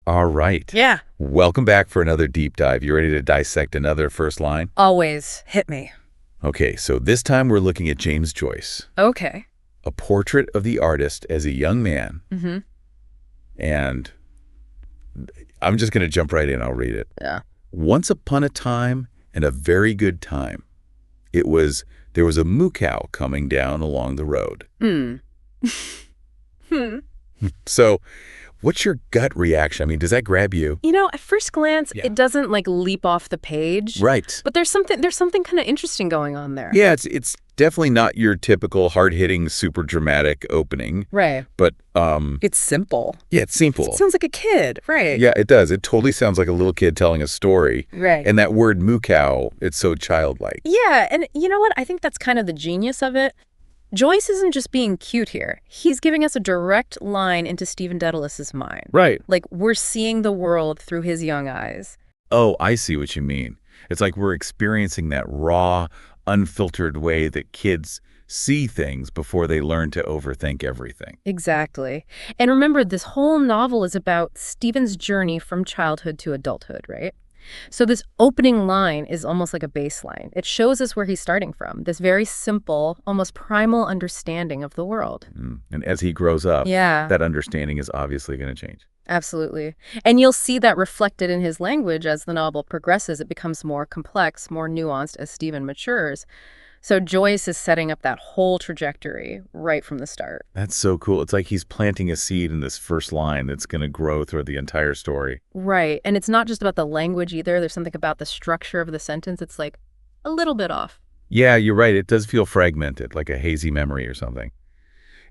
All right. Yeah. Welcome back for another deep dive. You ready to dissect another first line? Always. Hit me. Okay, so this time we're looking at James Joyce, Okay. A Portrait of the Artist as a Young Man. Mm-hmm. And I'm just going to jump right in. I'll read it. Yeah. Once upon a time and a very good time, there was a moocow coming down along the road. So what's your gut reaction? I mean, does that grab you? At first glance, Yeah. it doesn't leap off the page. Right. But there's something kind of interesting going on there. Yeah, it's definitely not your typical hard-hitting, super dramatic opening. Right. But, It's simple. yeah, it's simple. It sounds like a kid. Right. Yeah, it does. It totally sounds like a little kid telling a story. Right. And that word moocow, it's so childlike. Yeah, and you know what? I think that's kind of the genius of it. Joyce isn't just being cute here. He's giving us a direct line into Stephen Dedalus's mind. Right. We're seeing the world through his young eyes. Oh, I see what you mean. It's like we're experiencing that raw, unfiltered way that kids see things before they learn to overthink everything. Exactly. And remember, this whole novel is about Stephen's journey from childhood to adulthood, right? So this opening line is almost like a baseline. It shows us where he's starting from, this very simple, almost primal understanding of the world. And as he grows up, Yeah. that understanding is obviously going to change. Absolutely. And you'll see that reflected in his language as the novel progresses. It becomes more complex, more nuanced as Stephen matures. So Joyce is setting up that whole trajectory right from the start. That's so cool. It's like he's planting a seed in this first line that's going to grow through the entire story. Right. And it's not just about the language either. There's something about the structure of the sentence. It's a little bit off. Yeah, you're right. It does feel fragmented, like a hazy memory or something.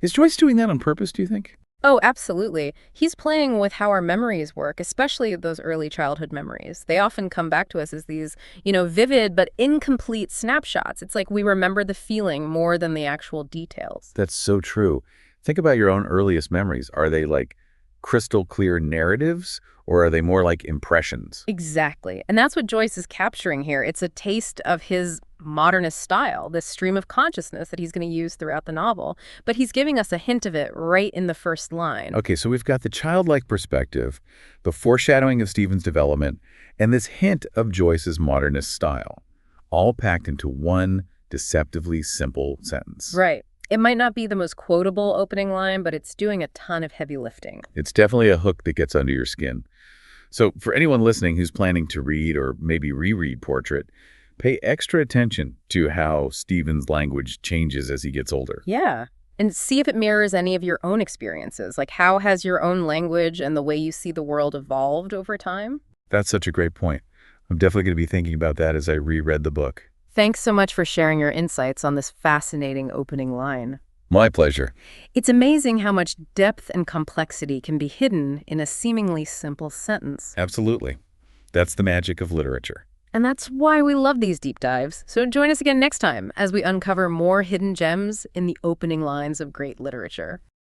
Is Joyce doing that on purpose, do you think? Oh, absolutely. He's playing with how our memories work, especially those early childhood memories. They often come back to us as these, vivid but incomplete snapshots. It's like we remember the feeling more than the actual details. That's so true. Think about your own earliest memories. Are they like crystal clear narratives, or are they more like impressions? Exactly. And that's what Joyce is capturing here. It's a taste of his modernist style, this stream of consciousness that he's going to use throughout the novel. But he's giving us a hint of it right in the first line. Okay, so we've got the childlike perspective, the foreshadowing of Stephen's development, and this hint of Joyce's modernist style, all packed into one deceptively simple sentence. Right. It might not be the most quotable opening line, but it's doing a ton of heavy lifting. It's definitely a hook that gets under your skin. So for anyone listening who's planning to read or maybe reread Portrait, pay extra attention to how Stephen's language changes as he gets older. Yeah. And see if it mirrors any of your own experiences. How has your own language and the way you see the world evolved over time? That's such a great point. I'm definitely going to be thinking about that as I reread the book. Thanks so much for sharing your insights on this fascinating opening line. My pleasure. It's amazing how much depth and complexity can be hidden in a seemingly simple sentence. Absolutely. That's the magic of literature. And that's why we love these deep dives. So join us again next time as we uncover more hidden gems in the opening lines of great literature.